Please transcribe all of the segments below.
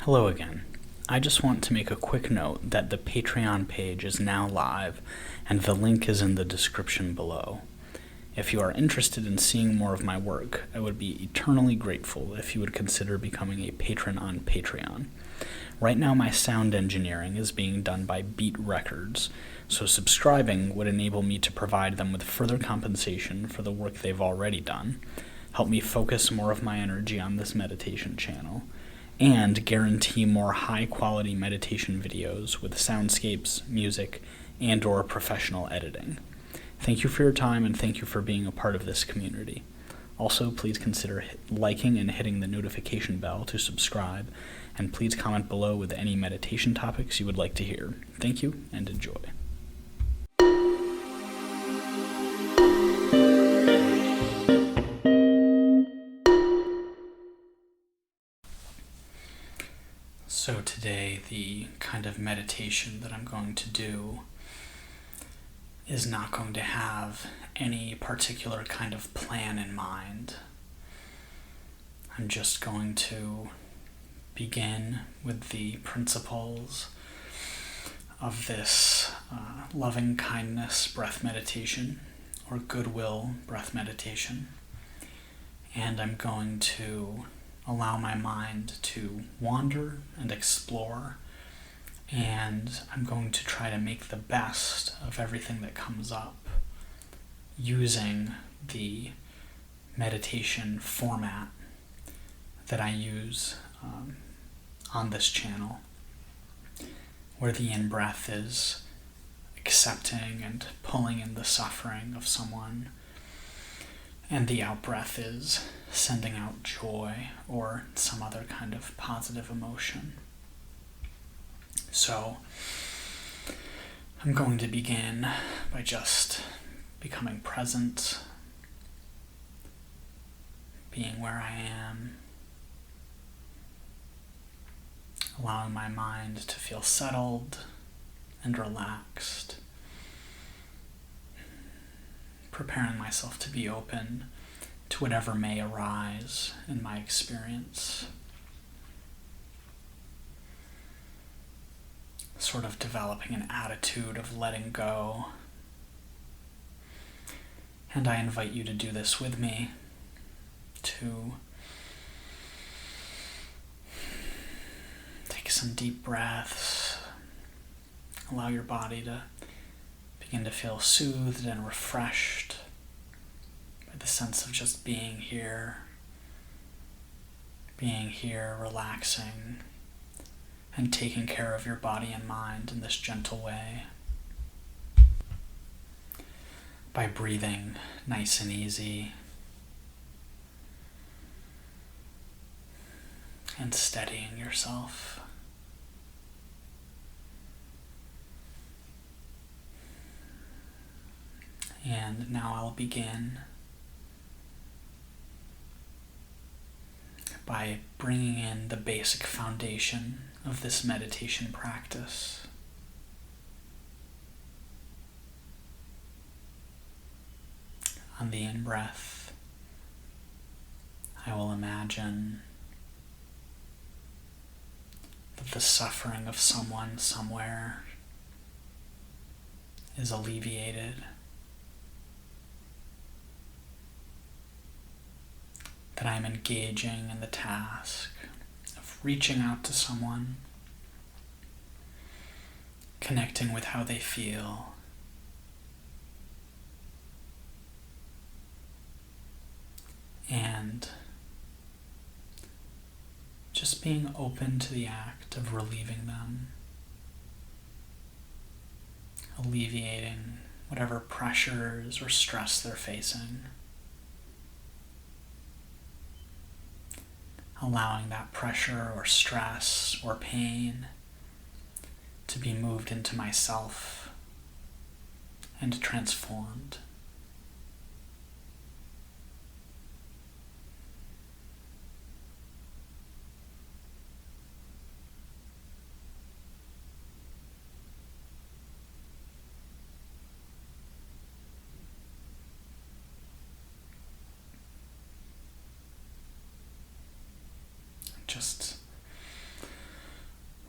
Hello again. I just want to make a quick note that the Patreon page is now live and the link is in the description below. If you are interested in seeing more of my work, I would be eternally grateful if you would consider becoming a patron on Patreon. Right now my sound engineering is being done by Beet Records, so subscribing would enable me to provide them with further compensation for the work they've already done, help me focus more of my energy on this meditation channel, and guarantee more high-quality meditation videos with soundscapes, music, and/or professional editing. Thank you for your time, and thank you for being a part of this community. Also, please consider liking and hitting the notification bell to subscribe, and please comment below with any meditation topics you would like to hear. Thank you, and enjoy. So today, the kind of meditation that I'm going to do is not going to have any particular kind of plan in mind. I'm just going to begin with the principles of this loving kindness breath meditation, or goodwill breath meditation, and I'm going to allow my mind to wander and explore, and I'm going to try to make the best of everything that comes up using the meditation format that I use on this channel, where the in-breath is accepting and pulling in the suffering of someone, and the out-breath is sending out joy or some other kind of positive emotion. So I'm going to begin by just becoming present, being where I am, allowing my mind to feel settled and relaxed, preparing myself to be open to whatever may arise in my experience. Sort of developing an attitude of letting go. And I invite you to do this with me, to take some deep breaths, allow your body to begin to feel soothed and refreshed by the sense of just being here, relaxing, and taking care of your body and mind in this gentle way. By breathing nice and easy and steadying yourself. And now I'll begin by bringing in the basic foundation of this meditation practice. On the in-breath, I will imagine that the suffering of someone somewhere is alleviated. That I'm engaging in the task of reaching out to someone, connecting with how they feel, and just being open to the act of relieving them, alleviating whatever pressures or stress they're facing. Allowing that pressure or stress or pain to be moved into myself and transformed. Just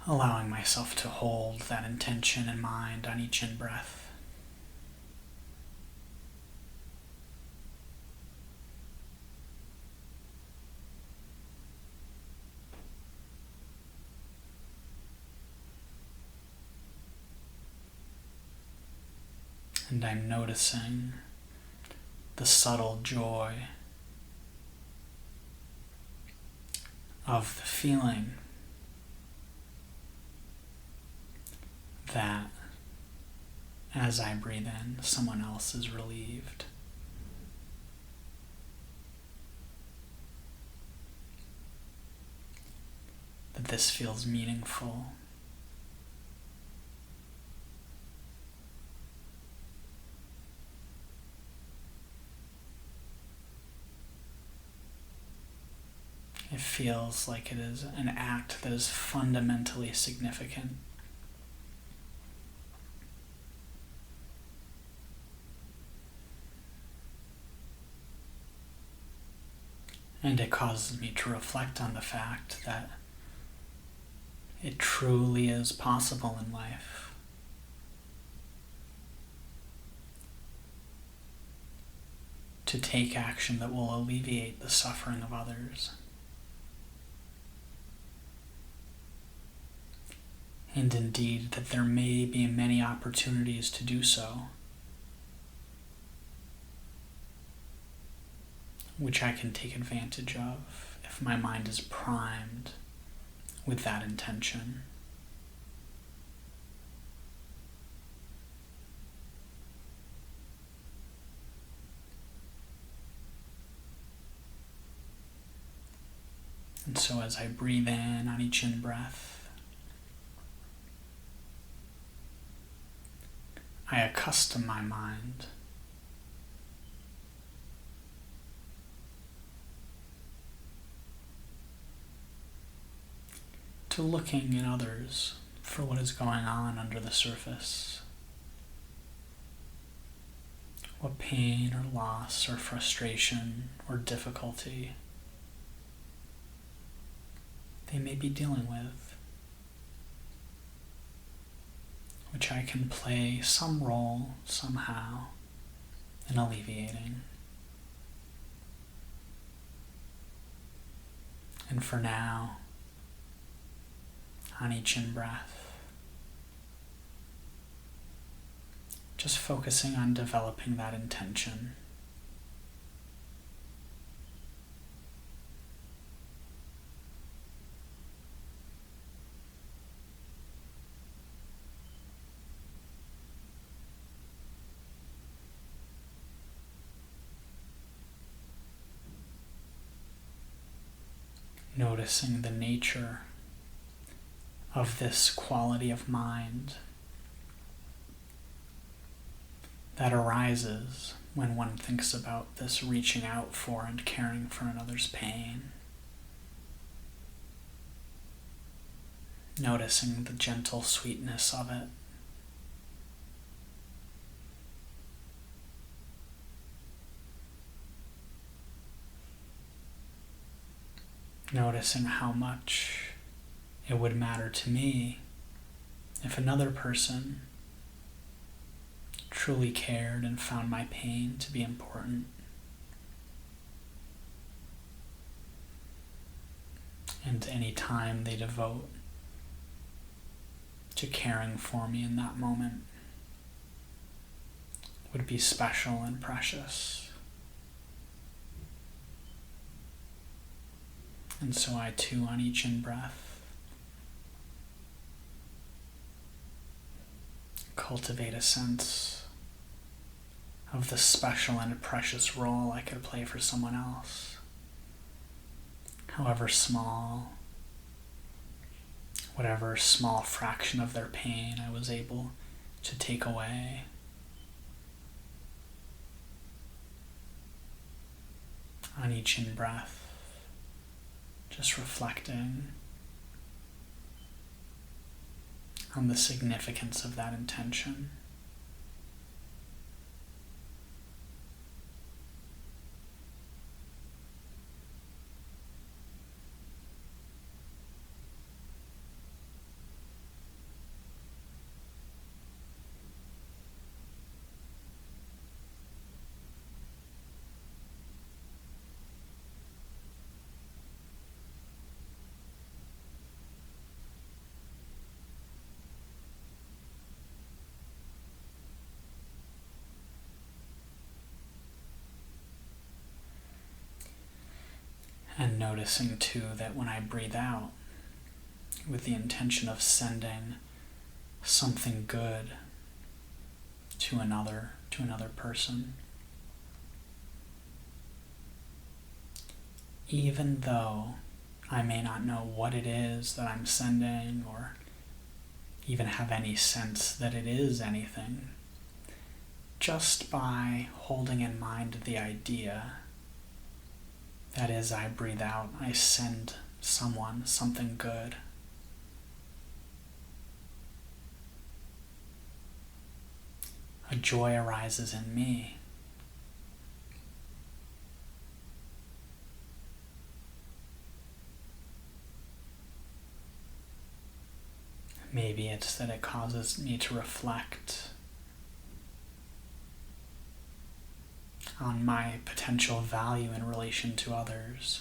allowing myself to hold that intention in mind on each in-breath. And I'm noticing the subtle joy of the feeling that as I breathe in, someone else is relieved. That this feels meaningful. It feels like it is an act that is fundamentally significant. And it causes me to reflect on the fact that it truly is possible in life to take action that will alleviate the suffering of others. And indeed, that there may be many opportunities to do so, which I can take advantage of if my mind is primed with that intention. And so as I breathe in on each in-breath, I accustom my mind to looking in others for what is going on under the surface. What pain or loss or frustration or difficulty they may be dealing with, which I can play some role somehow in alleviating. And for now, on each in-breath, just focusing on developing that intention. Noticing the nature of this quality of mind that arises when one thinks about this reaching out for and caring for another's pain. Noticing the gentle sweetness of it. Noticing how much it would matter to me if another person truly cared and found my pain to be important. And any time they devote to caring for me in that moment would be special and precious. And so I too, on each in-breath, cultivate a sense of the special and precious role I could play for someone else, however small, whatever small fraction of their pain I was able to take away. On each in-breath, just reflecting on the significance of that intention. And noticing too that when I breathe out with the intention of sending something good to another person, even though I may not know what it is that I'm sending or even have any sense that it is anything, just by holding in mind the idea that as I breathe out, I send someone something good, a joy arises in me. Maybe it's that it causes me to reflect on my potential value in relation to others,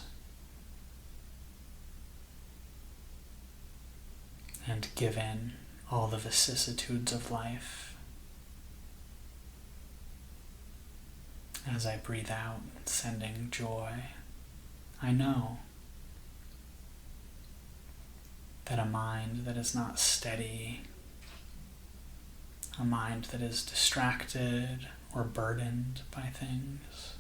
and given all the vicissitudes of life, as I breathe out, sending joy, I know that a mind that is not steady, a mind that is distracted or burdened by things,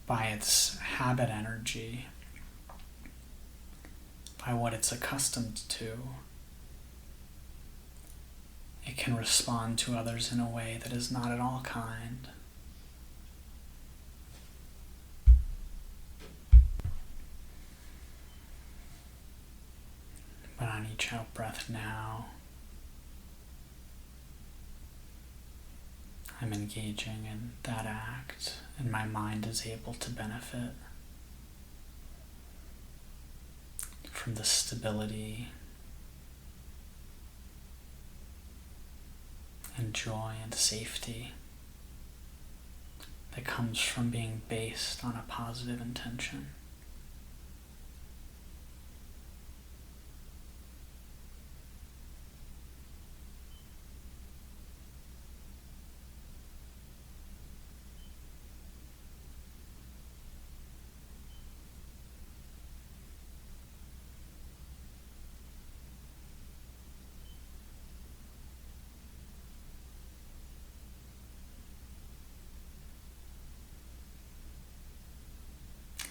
by its habit energy, by what it's accustomed to, it can respond to others in a way that is not at all kind. But on each out breath now, I'm engaging in that act, and my mind is able to benefit from the stability and joy and safety that comes from being based on a positive intention.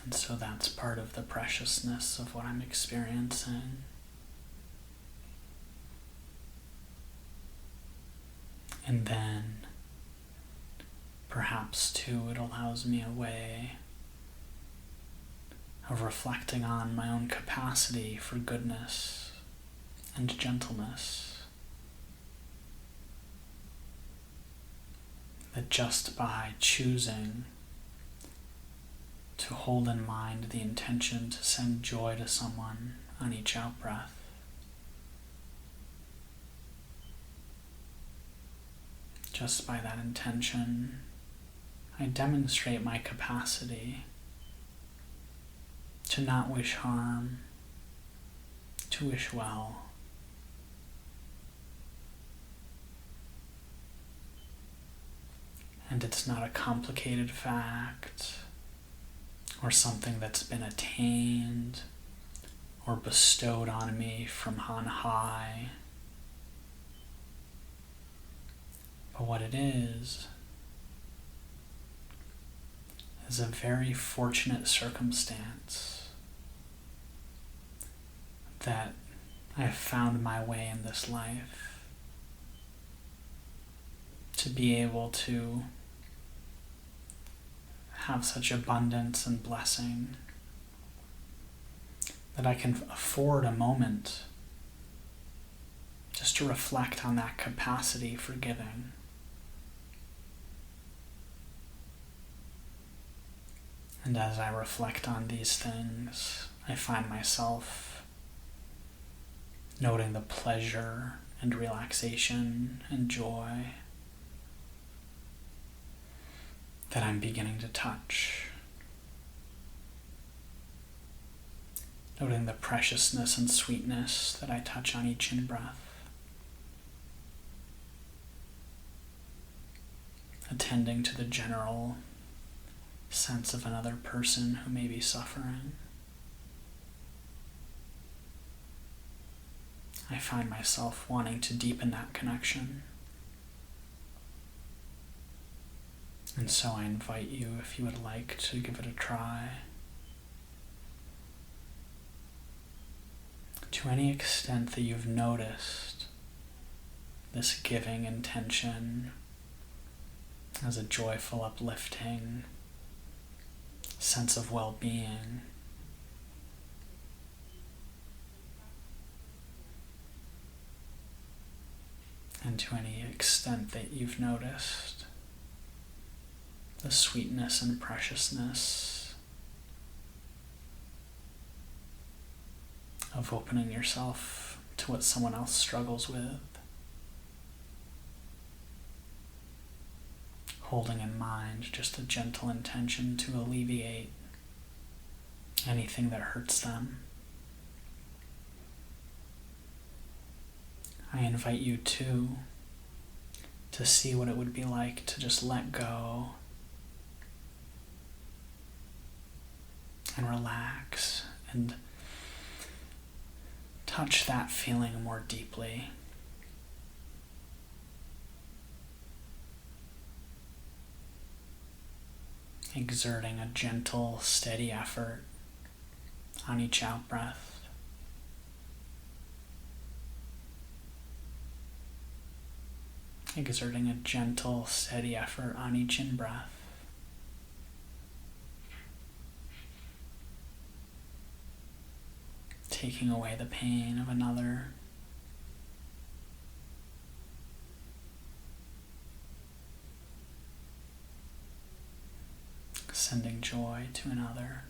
And so that's part of the preciousness of what I'm experiencing. And then, perhaps too, it allows me a way of reflecting on my own capacity for goodness and gentleness. That just by choosing to hold in mind the intention to send joy to someone on each out-breath, just by that intention, I demonstrate my capacity to not wish harm, to wish well. And it's not a complicated fact or something that's been attained or bestowed on me from on high. But what it is a very fortunate circumstance that I have found my way in this life to be able to have such abundance and blessing that I can afford a moment just to reflect on that capacity for giving. And as I reflect on these things, I find myself noting the pleasure and relaxation and joy that I'm beginning to touch. Noting the preciousness and sweetness that I touch on each in-breath. Attending to the general sense of another person who may be suffering. I find myself wanting to deepen that connection. And so I invite you, if you would like, to give it a try. To any extent that you've noticed this giving intention as a joyful, uplifting sense of well-being, and to any extent that you've noticed the sweetness and preciousness of opening yourself to what someone else struggles with, holding in mind just a gentle intention to alleviate anything that hurts them. I invite you to see what it would be like to just let go and relax and touch that feeling more deeply. Exerting a gentle, steady effort on each out-breath. Exerting a gentle, steady effort on each in-breath. Taking away the pain of another. Sending joy to another.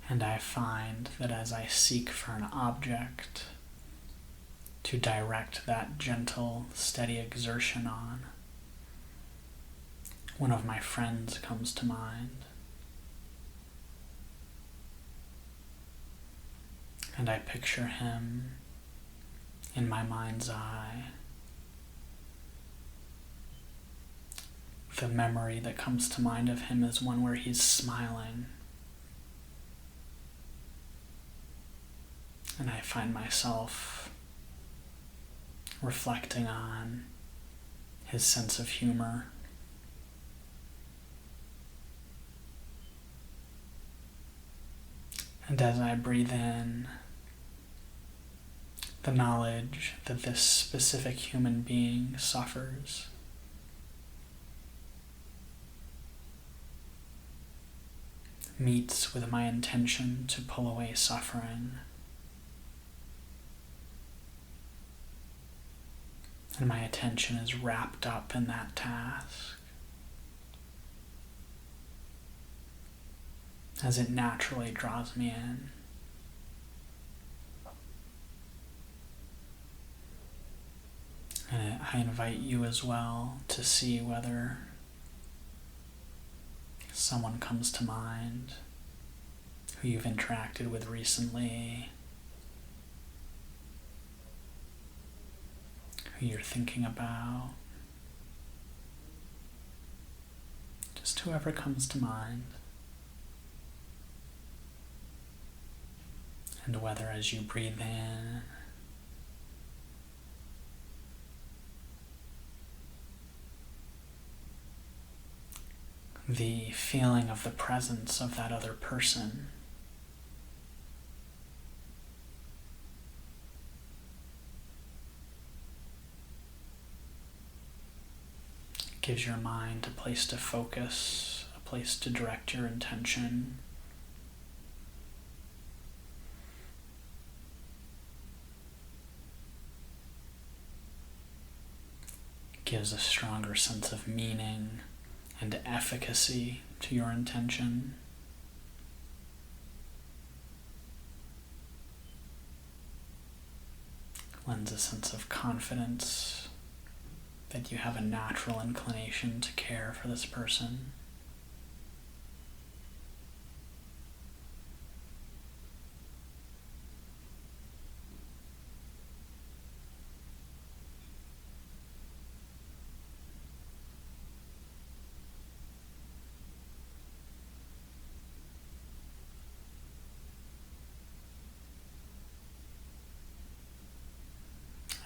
And I find that as I seek for an object to direct that gentle, steady exertion on, one of my friends comes to mind. And I picture him in my mind's eye. The memory that comes to mind of him is one where he's smiling. And I find myself reflecting on his sense of humor. And as I breathe in the knowledge that this specific human being suffers, meets with my intention to pull away suffering, and my attention is wrapped up in that task, as it naturally draws me in. And I invite you as well to see whether someone comes to mind who you've interacted with recently, who you're thinking about, just whoever comes to mind. And whether as you breathe in the feeling of the presence of that other person gives your mind a place to focus, a place to direct your intention. gives a stronger sense of meaning and efficacy to your intention. Lends a sense of confidence that you have a natural inclination to care for this person.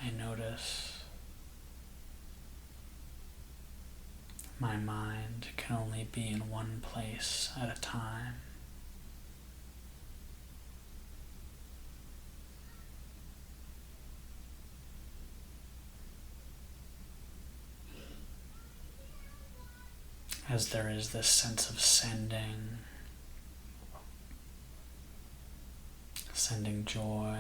I notice my mind can only be in one place at a time. As there is this sense of sending joy,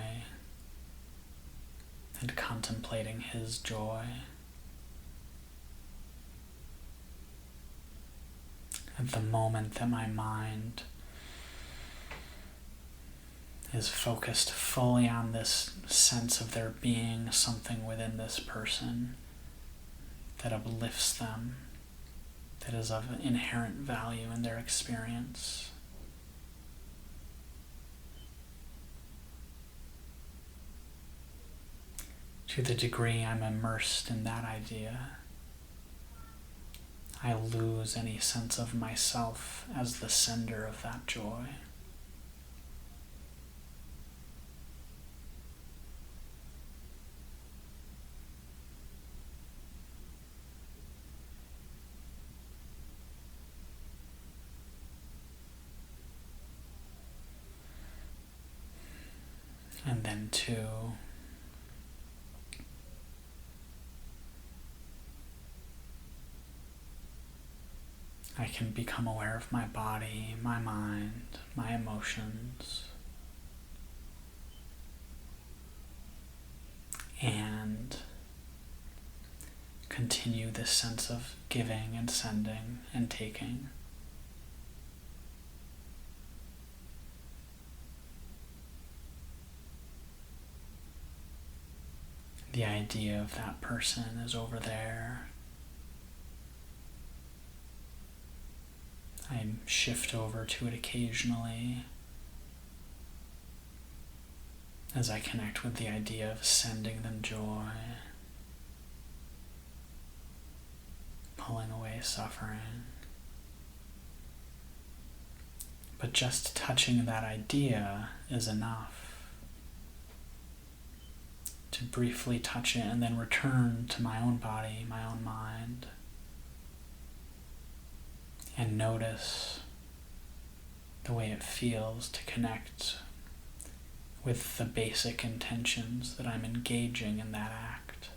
and contemplating his joy. At the moment that my mind is focused fully on this sense of there being something within this person that uplifts them, that is of inherent value in their experience. To the degree I'm immersed in that idea, I lose any sense of myself as the sender of that joy. And then two, I can become aware of my body, my mind, my emotions, and continue this sense of giving and sending and taking. The idea of that person is over there. I shift over to it occasionally as I connect with the idea of sending them joy, pulling away suffering. But just touching that idea is enough. To briefly touch it and then return to my own body, my own mind, and notice the way it feels to connect with the basic intentions that I'm engaging in that act.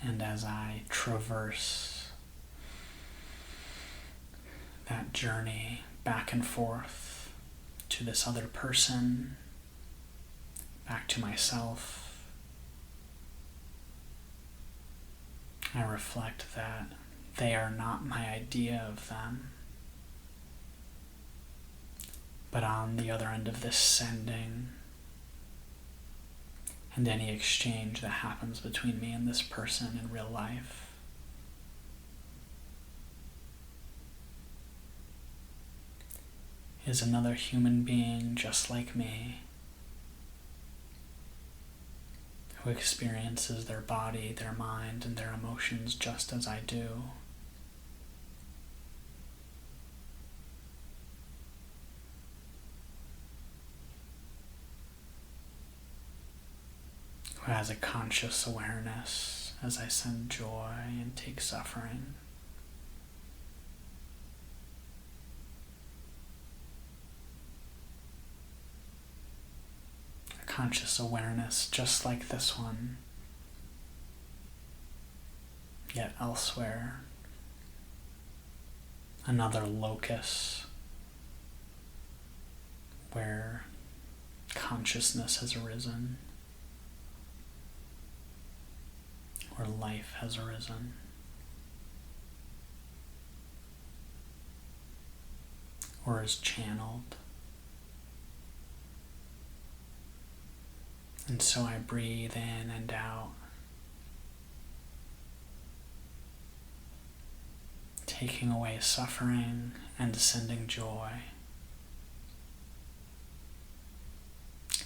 And as I traverse that journey back and forth to this other person, back to myself, I reflect that they are not my idea of them, but on the other end of this sending and any exchange that happens between me and this person in real life, is another human being just like me, who experiences their body, their mind, and their emotions just as I do. Who has a conscious awareness as I send joy and take suffering. A conscious awareness just like this one, yet elsewhere, another locus where consciousness has arisen, where life has arisen. Or is channeled. And so I breathe in and out, taking away suffering and sending joy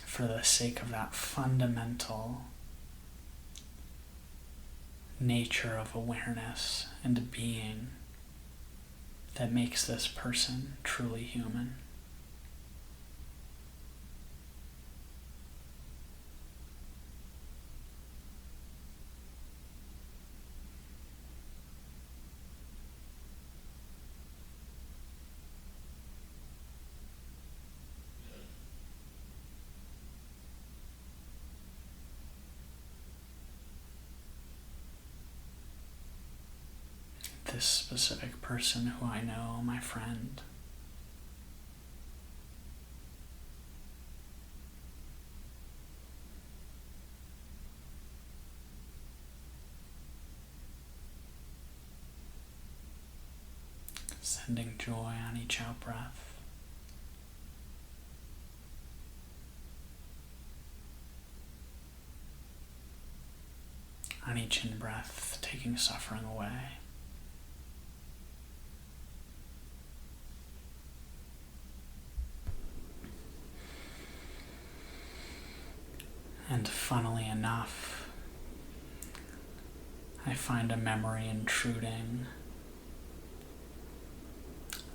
for the sake of that fundamental nature of awareness and being that makes this person truly human. This specific person who I know, my friend, sending joy on each out-breath, on each in-breath, taking suffering away. And funnily enough, I find a memory intruding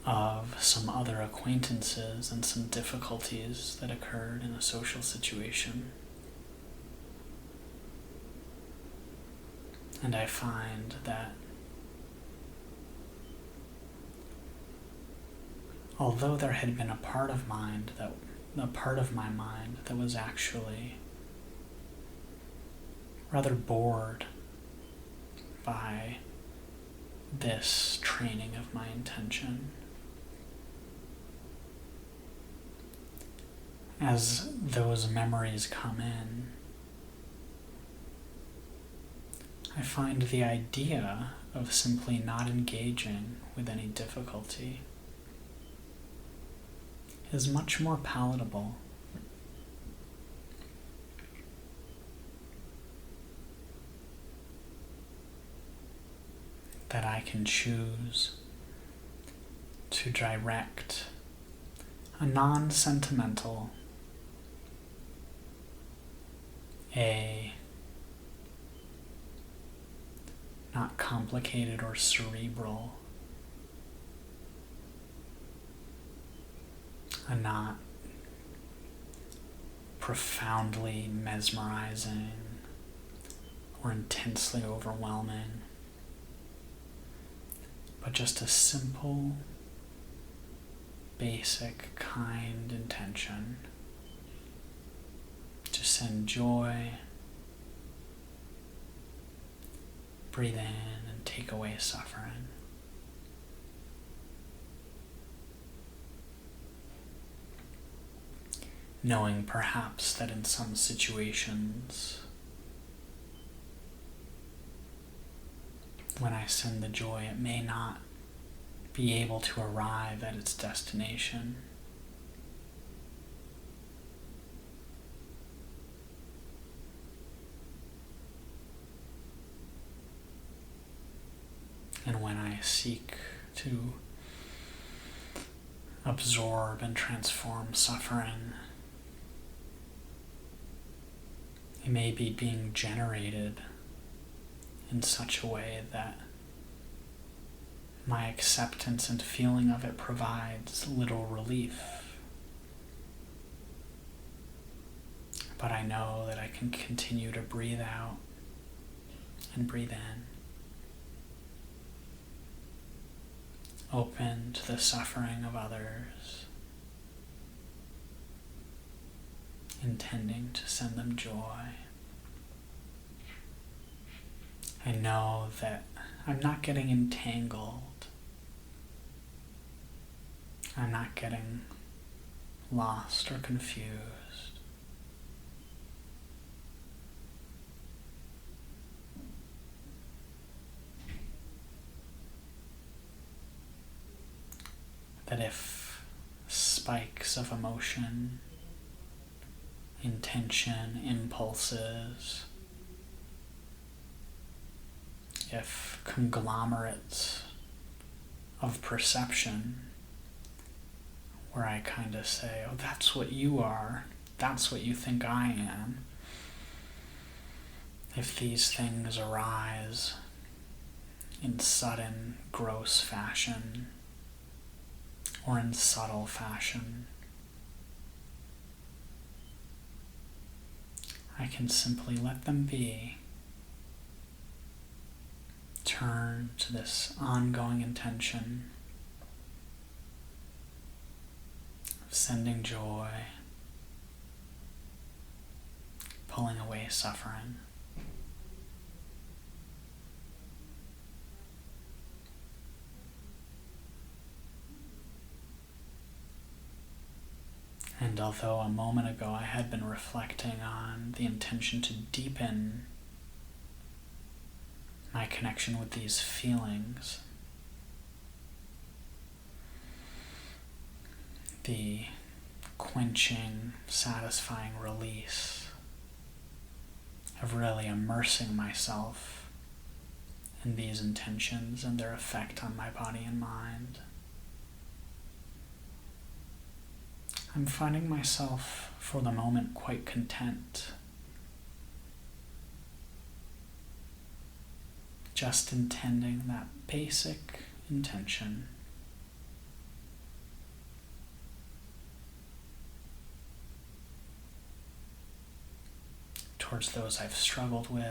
of some other acquaintances and some difficulties that occurred in a social situation. And I find that although there had been a part of my mind that was actually rather bored by this training of my intention, as those memories come in, I find the idea of simply not engaging with any difficulty is much more palatable. That I can choose to direct a non-sentimental, not complicated or cerebral, a not profoundly mesmerizing or intensely overwhelming, but just a simple, basic, kind intention to send joy, breathe in and take away suffering. Knowing perhaps that in some situations, when I send the joy, it may not be able to arrive at its destination. And when I seek to absorb and transform suffering, it may be being generated in such a way that my acceptance and feeling of it provides little relief. But I know that I can continue to breathe out and breathe in, open to the suffering of others, intending to send them joy. I know that I'm not getting entangled. I'm not getting lost or confused. That if spikes of emotion, intention, impulses, if conglomerates of perception, where I kind of say, oh, that's what you are, that's what you think I am, if these things arise in sudden, gross fashion, or in subtle fashion, I can simply let them be. Turn to this ongoing intention of sending joy, pulling away suffering. And although a moment ago I had been reflecting on the intention to deepen my connection with these feelings, the quenching, satisfying release of really immersing myself in these intentions and their effect on my body and mind, I'm finding myself, for the moment, quite content. Just intending that basic intention. Towards those I've struggled with,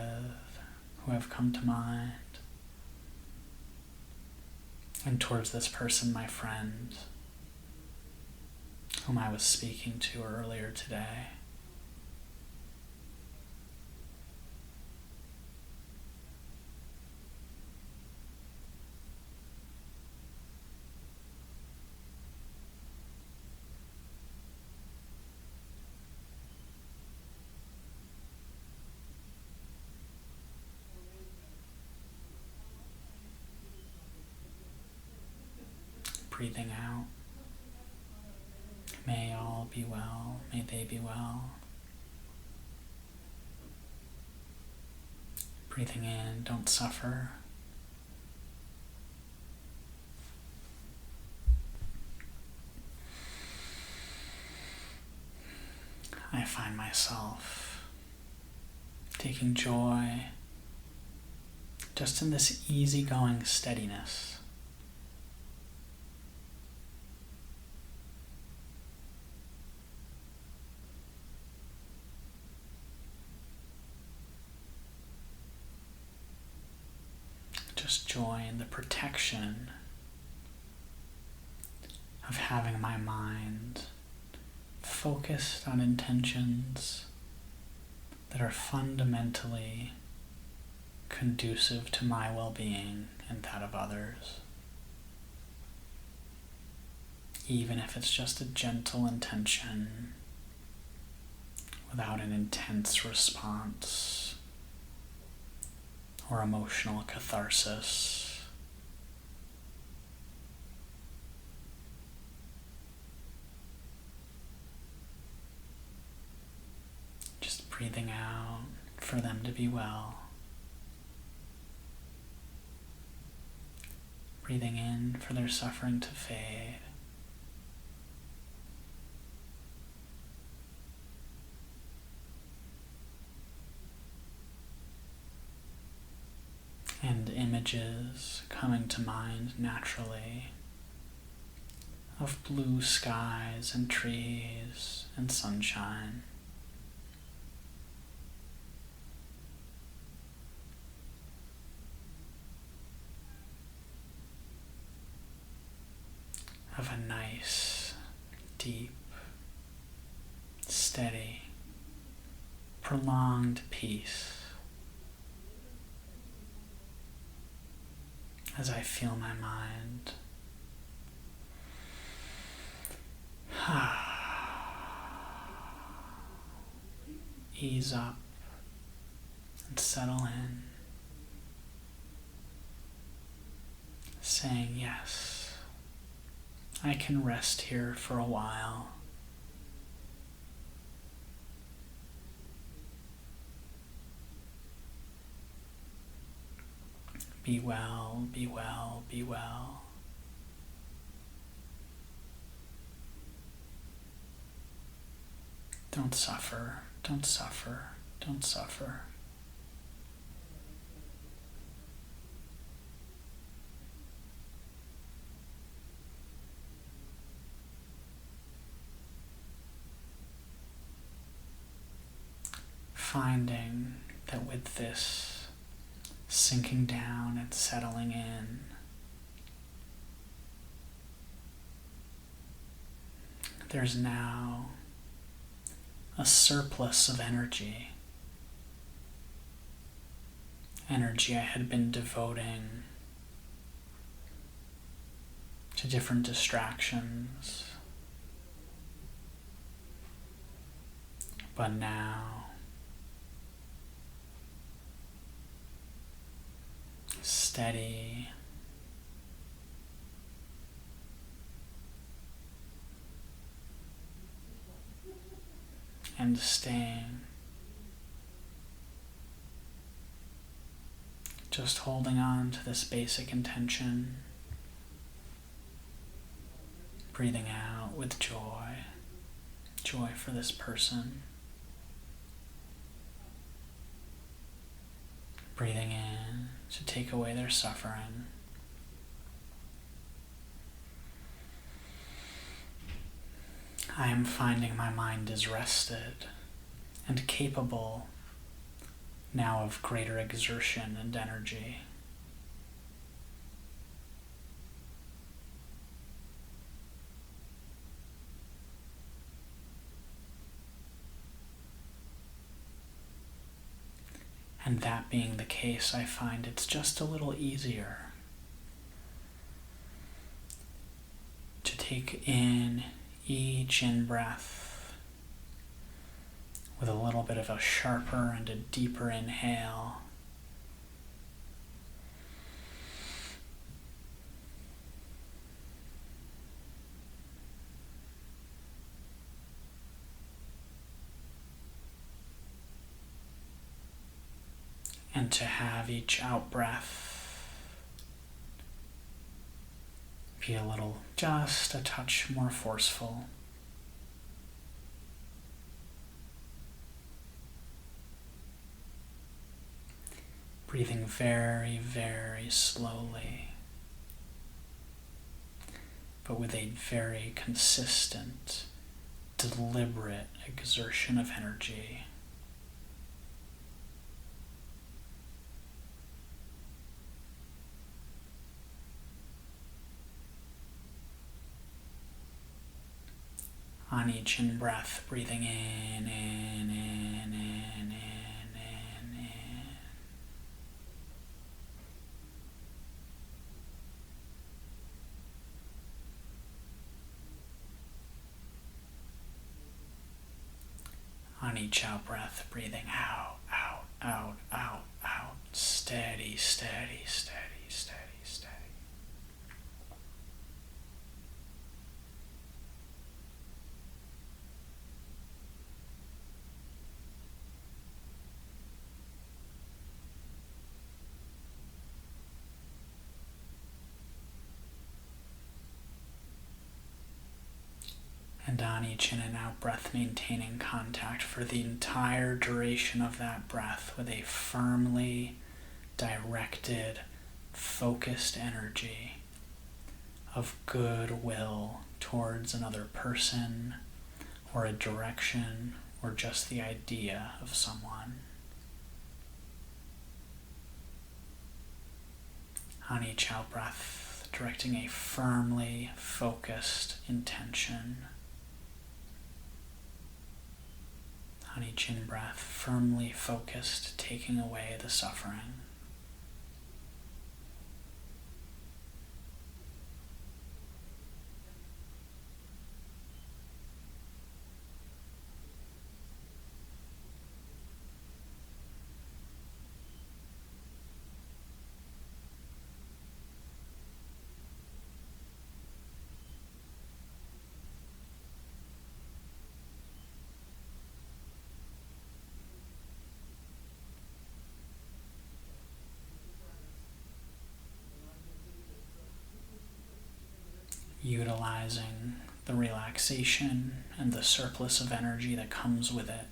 who have come to mind, and towards this person, my friend, whom I was speaking to earlier today. Breathing out. May all be well, may they be well. Breathing in, don't suffer. I find myself taking joy just in this easygoing steadiness. Just joy in the protection of having my mind focused on intentions that are fundamentally conducive to my well-being and that of others. Even if it's just a gentle intention without an intense response or emotional catharsis. Just breathing out for them to be well. Breathing in for their suffering to fade. And images coming to mind naturally of blue skies and trees and sunshine. Of a nice, deep, steady, prolonged peace. as I feel my mind ease up and settle in, saying, yes, I can rest here for a while. Be well, be well, be well. Don't suffer, don't suffer, don't suffer. Finding that with this sinking down and settling in, there's now a surplus of energy. Energy I had been devoting to different distractions. But now, steady, and staying, just holding on to this basic intention, breathing out with joy, joy for this person, breathing in to take away their suffering, I am finding my mind is rested and capable now of greater exertion and energy. And that being the case, I find it's just a little easier to take in each in-breath with a little bit of a sharper and a deeper inhale. And to have each out-breath be a little, just a touch more forceful. Breathing very, very slowly, but with a very consistent, deliberate exertion of energy. On each in-breath, breathing in, in, in, in, in, in, in. On each out-breath, breathing out, out, out, out, out. Steady, steady, steady, steady, steady. And on each in and out breath, maintaining contact for the entire duration of that breath with a firmly directed, focused energy of goodwill towards another person or a direction or just the idea of someone. On each out breath, directing a firmly focused intention. On each in-breath, firmly focused, taking away the suffering. utilizing the relaxation and the surplus of energy that comes with it.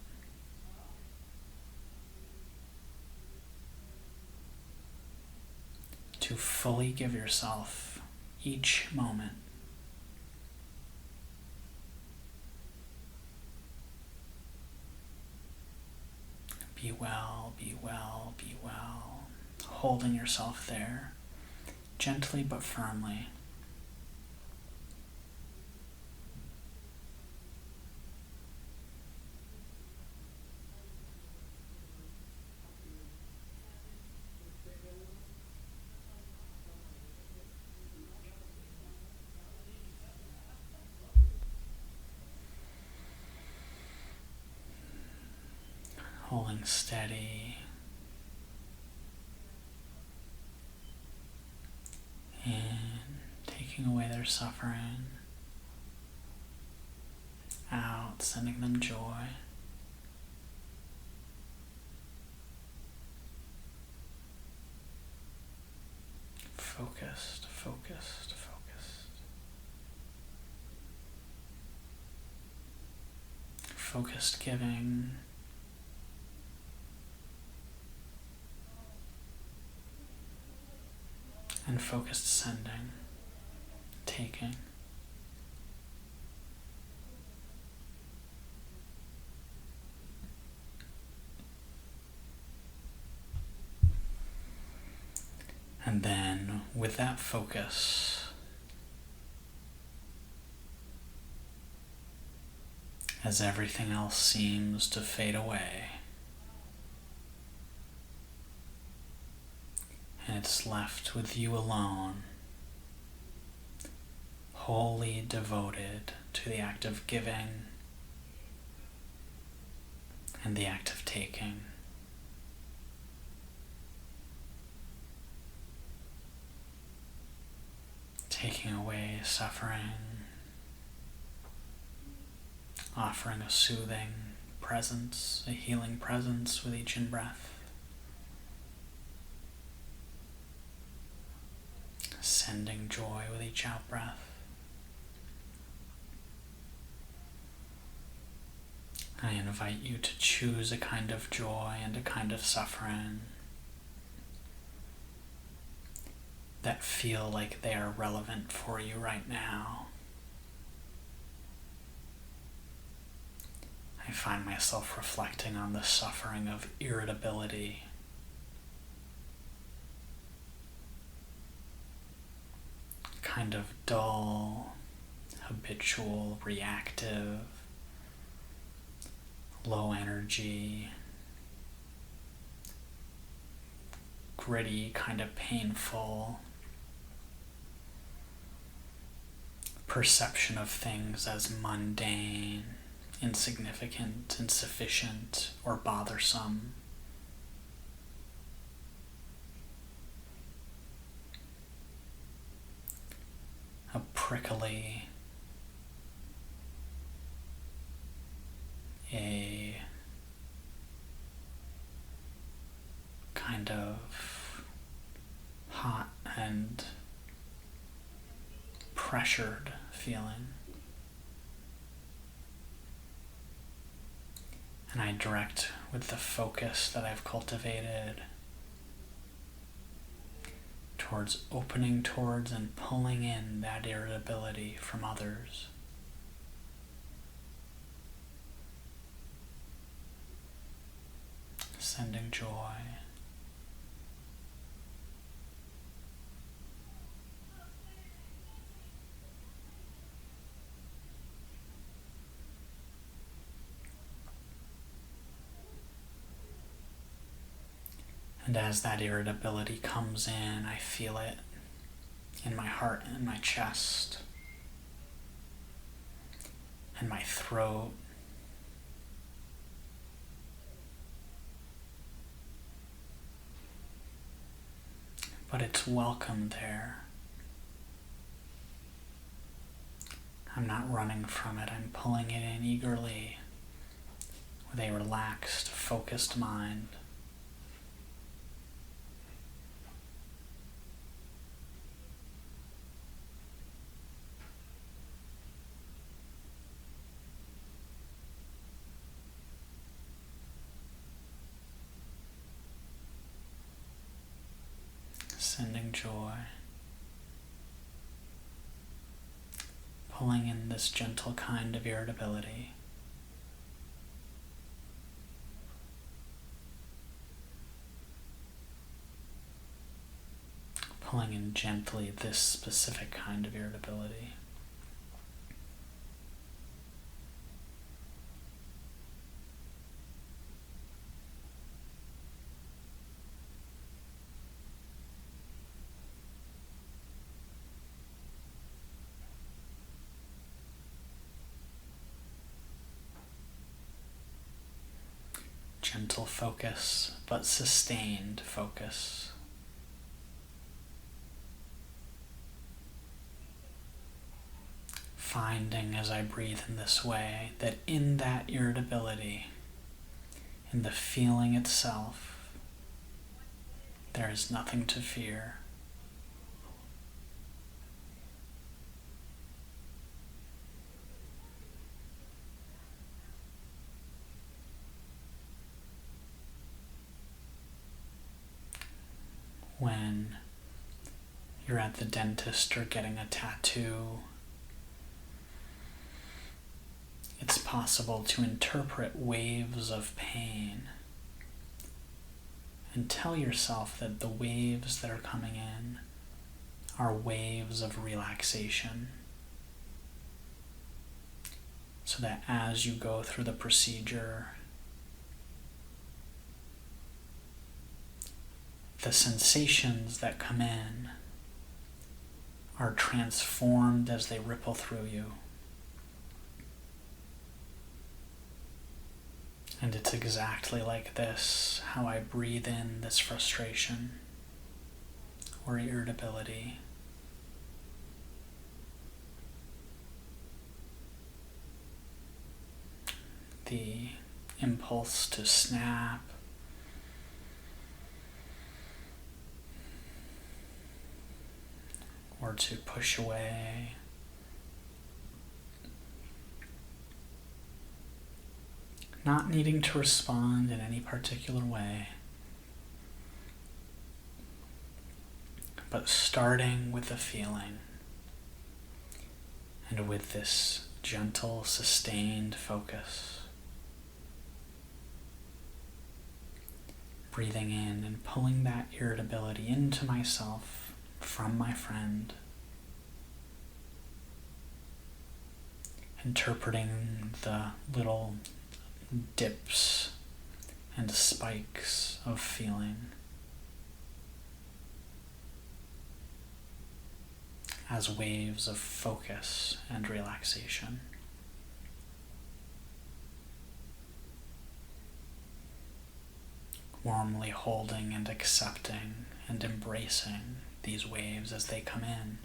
To fully give yourself each moment. Be well, be well, be well. Holding yourself there, gently but firmly. Holding steady and taking away their suffering, out, sending them joy. Focused, focused, focused. Focused giving. And focused sending, taking. And then with that focus, as everything else seems to fade away, and it's left with you alone, wholly devoted to the act of giving and the act of taking. Taking away suffering, offering a soothing presence, a healing presence with each in-breath. Sending joy with each out-breath. I invite you to choose a kind of joy and a kind of suffering that feel like they are relevant for you right now. I find myself reflecting on the suffering of irritability. Kind of dull, habitual, reactive, low energy, gritty, kind of painful perception of things as mundane, insignificant, insufficient, or bothersome. A prickly, a kind of hot and pressured feeling. And I direct with the focus that I've cultivated towards opening towards and pulling in that irritability from others. Sending joy. And as that irritability comes in, I feel it in my heart and my chest and my throat. But it's welcome there. I'm not running from it. I'm pulling it in eagerly with a relaxed, focused mind. sending joy. Pulling in this gentle kind of irritability. Pulling in gently this specific kind of irritability. Gentle focus, but sustained focus. Finding as I breathe in this way that in that irritability, in the feeling itself, there is nothing to fear. When you're at the dentist or getting a tattoo, it's possible to interpret waves of pain and tell yourself that the waves that are coming in are waves of relaxation, so that as you go through the procedure, the sensations that come in are transformed as they ripple through you. And it's exactly like this, how I breathe in this frustration or irritability. The impulse to snap, or to push away, not needing to respond in any particular way, but starting with the feeling and with this gentle, sustained focus. Breathing in and pulling that irritability into myself from my friend. Interpreting the little dips and spikes of feeling as waves of focus and relaxation. Warmly holding and accepting and embracing these waves as they come in,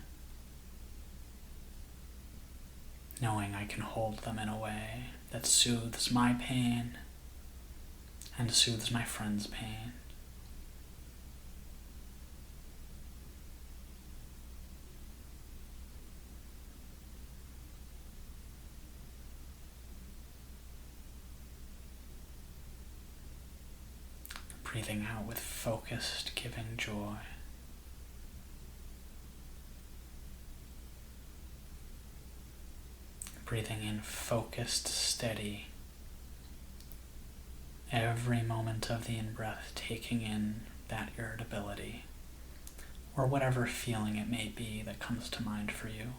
knowing I can hold them in a way that soothes my pain and soothes my friend's pain. Breathing out with focused, giving joy. Breathing in focused, steady. Every moment of the in-breath taking in that irritability, or whatever feeling it may be that comes to mind for you.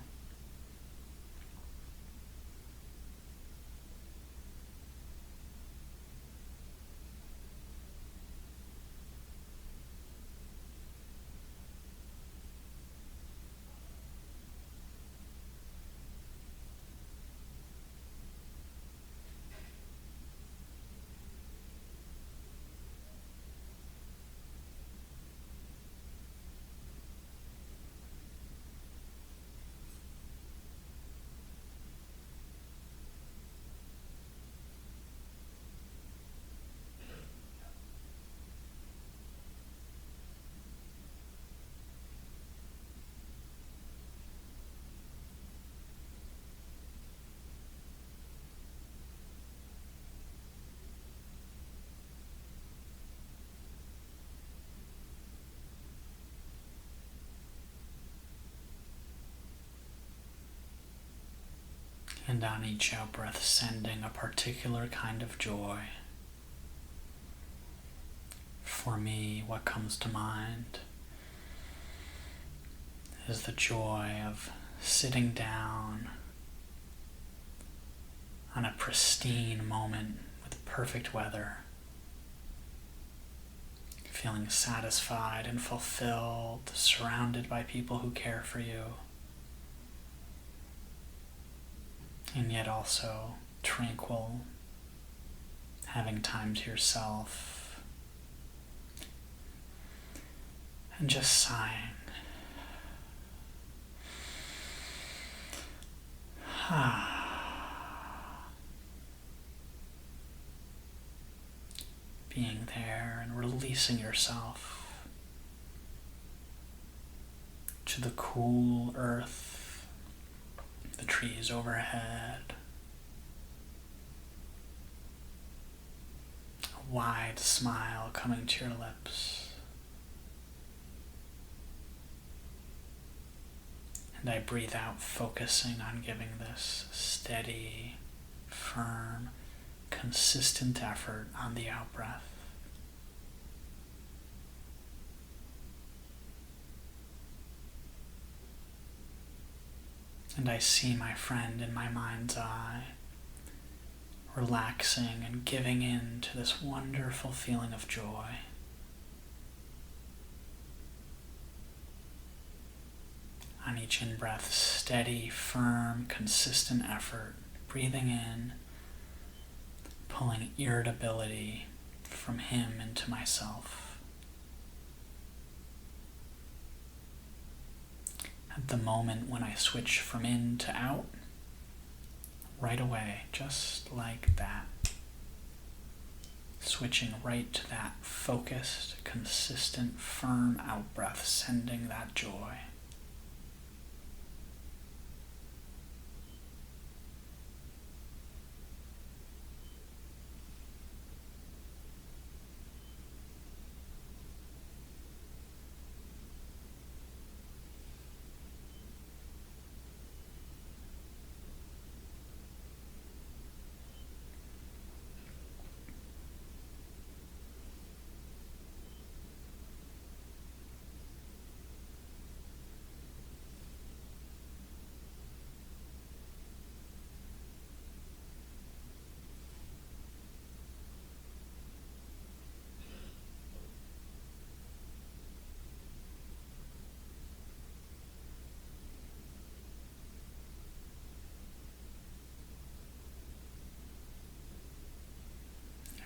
And on each out-breath, sending a particular kind of joy. For me, what comes to mind is the joy of sitting down on a pristine moment with perfect weather, feeling satisfied and fulfilled, surrounded by people who care for you, and yet also tranquil, having time to yourself, and just sighing. Being there and releasing yourself to the cool earth, the trees overhead, a wide smile coming to your lips. And I breathe out, focusing on giving this steady, firm, consistent effort on the out-breath. And I see my friend in my mind's eye, relaxing and giving in to this wonderful feeling of joy. On each in-breath, steady, firm, consistent effort, breathing in, pulling irritability from him into myself. At the moment when I switch from in to out, right away, just like that, switching right to that focused, consistent, firm out-breath, sending that joy.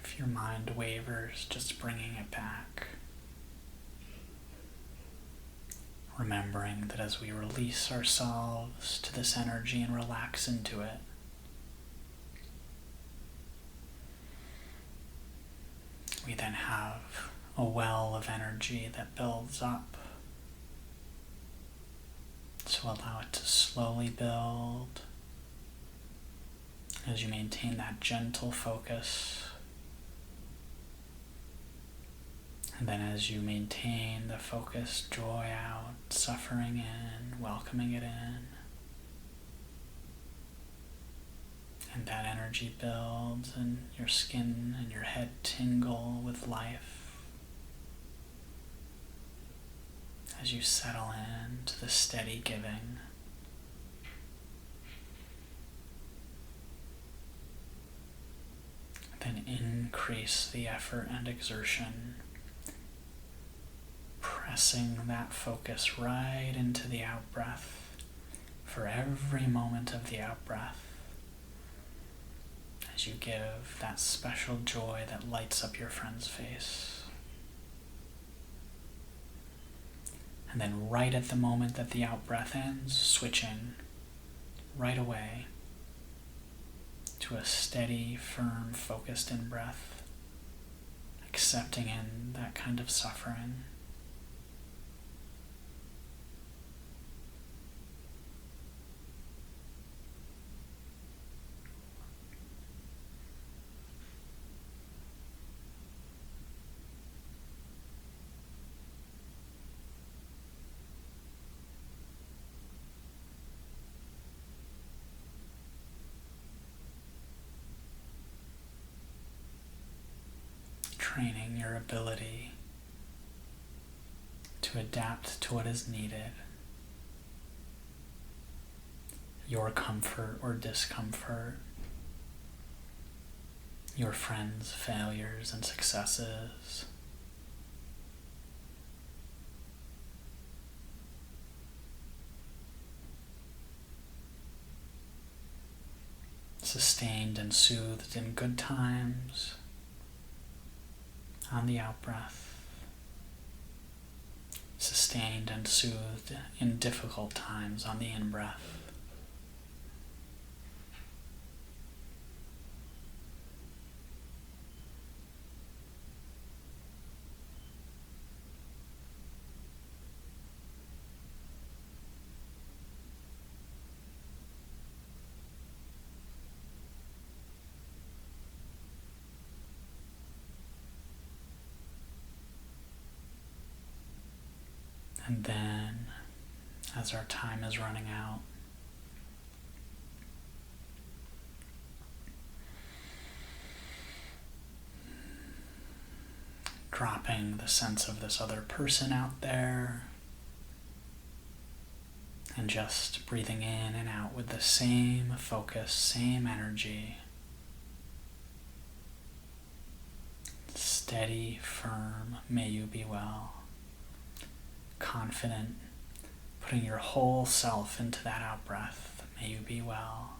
If your mind wavers, just bringing it back. Remembering that as we release ourselves to this energy and relax into it, we then have a well of energy that builds up. So allow it to slowly build as you maintain that gentle focus. And then as you maintain the focus, joy out, suffering in, welcoming it in. And that energy builds and your skin and your head tingle with life as you settle into the steady giving. Then increase the effort and exertion, pressing that focus right into the out-breath for every moment of the out-breath as you give that special joy that lights up your friend's face. And then right at the moment that the out-breath ends, switching right away to a steady, firm, focused in-breath, accepting in that kind of suffering. training your ability to adapt to what is needed, your comfort or discomfort, your friends' failures and successes. Sustained and soothed in good times on the out-breath. Sustained and soothed in difficult times on the in-breath. And then, as our time is running out, dropping the sense of this other person out there, and just breathing in and out with the same focus, same energy. Steady, firm, may you be well. Confident, putting your whole self into that out-breath. May you be well.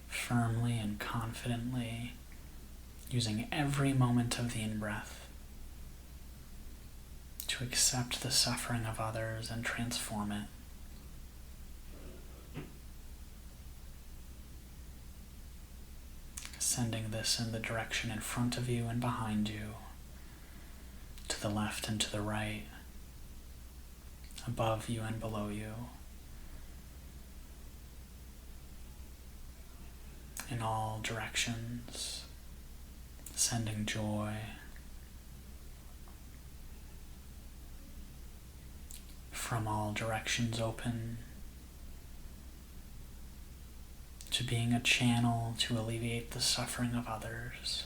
Firmly and confidently, using every moment of the in-breath to accept the suffering of others and transform it. Sending this in the direction in front of you and behind you, to the left and to the right, above you and below you, in all directions, sending joy, from all directions open, to being a channel to alleviate the suffering of others.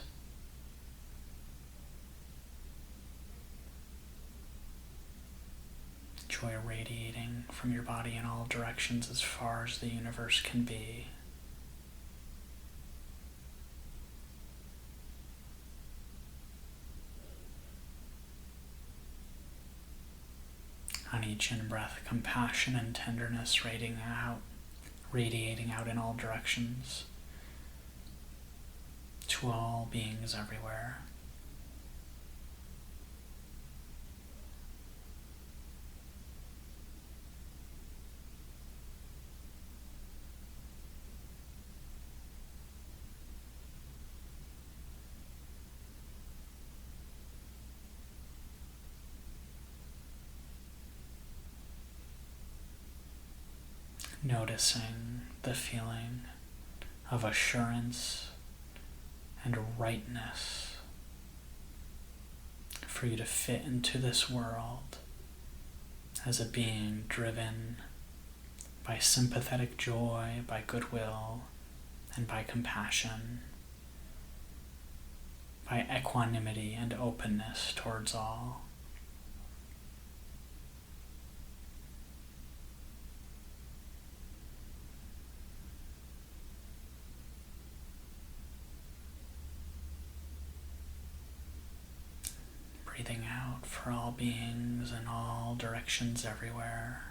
Joy radiating from your body in all directions as far as the universe can be. On each in-breath, compassion and tenderness radiating out in all directions to all beings everywhere. Noticing the feeling of assurance and rightness for you to fit into this world as a being driven by sympathetic joy, by goodwill, and by compassion, by equanimity and openness towards all. Breathing out for all beings in all directions everywhere.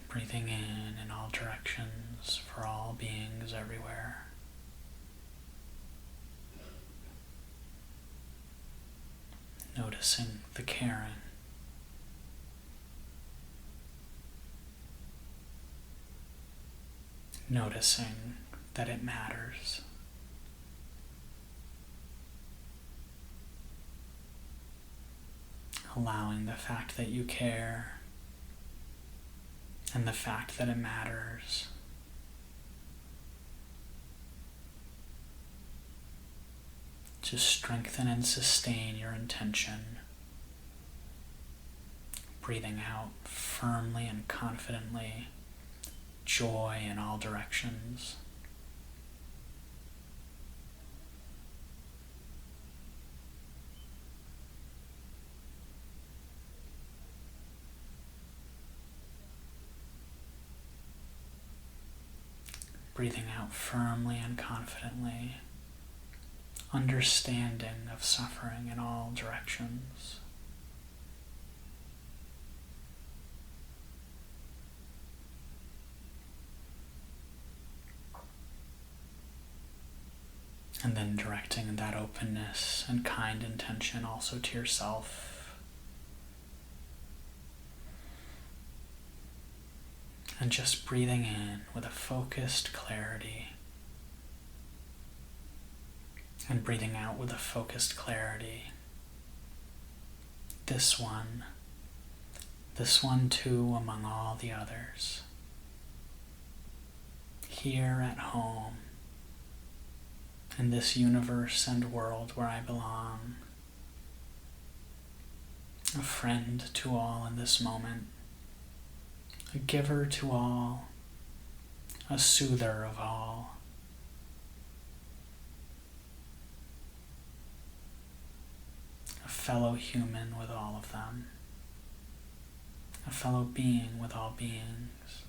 Breathing in all directions for all beings everywhere. Noticing the caring. Noticing that it matters. allowing the fact that you care and the fact that it matters to strengthen and sustain your intention. Breathing out firmly and confidently, joy in all directions. Breathing out firmly and confidently, understanding of suffering in all directions. And then directing that openness and kind intention also to yourself. And just breathing in with a focused clarity. And breathing out with a focused clarity. This one too among all the others. Here at home, in this universe and world where I belong, a friend to all in this moment, a giver to all, a soother of all, a fellow human with all of them, a fellow being with all beings.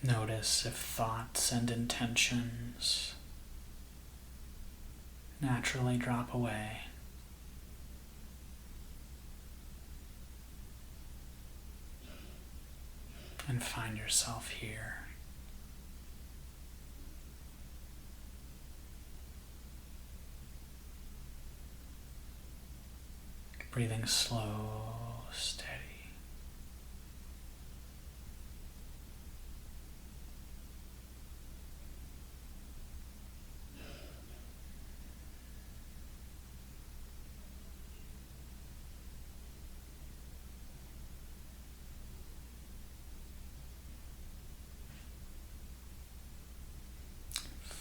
Notice if thoughts and intentions naturally drop away. And find yourself here. Breathing slow, steady.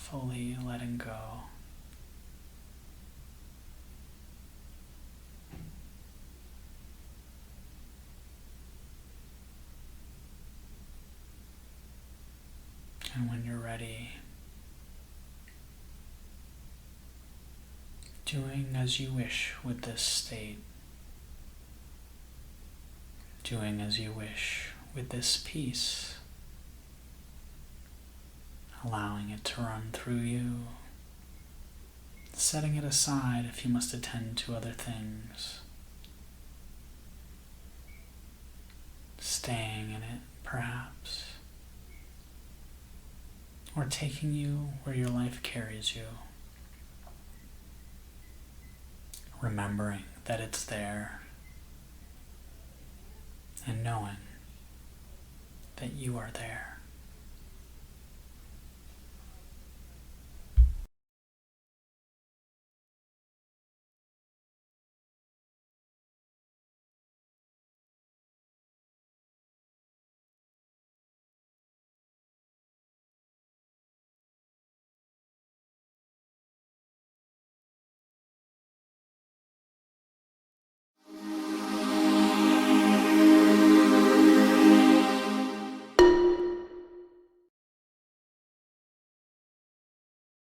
Fully letting go. And when you're ready, doing as you wish with this state, doing as you wish with this peace, allowing it to run through you, setting it aside if you must attend to other things, staying in it perhaps, or taking you where your life carries you, remembering that it's there and knowing that you are there.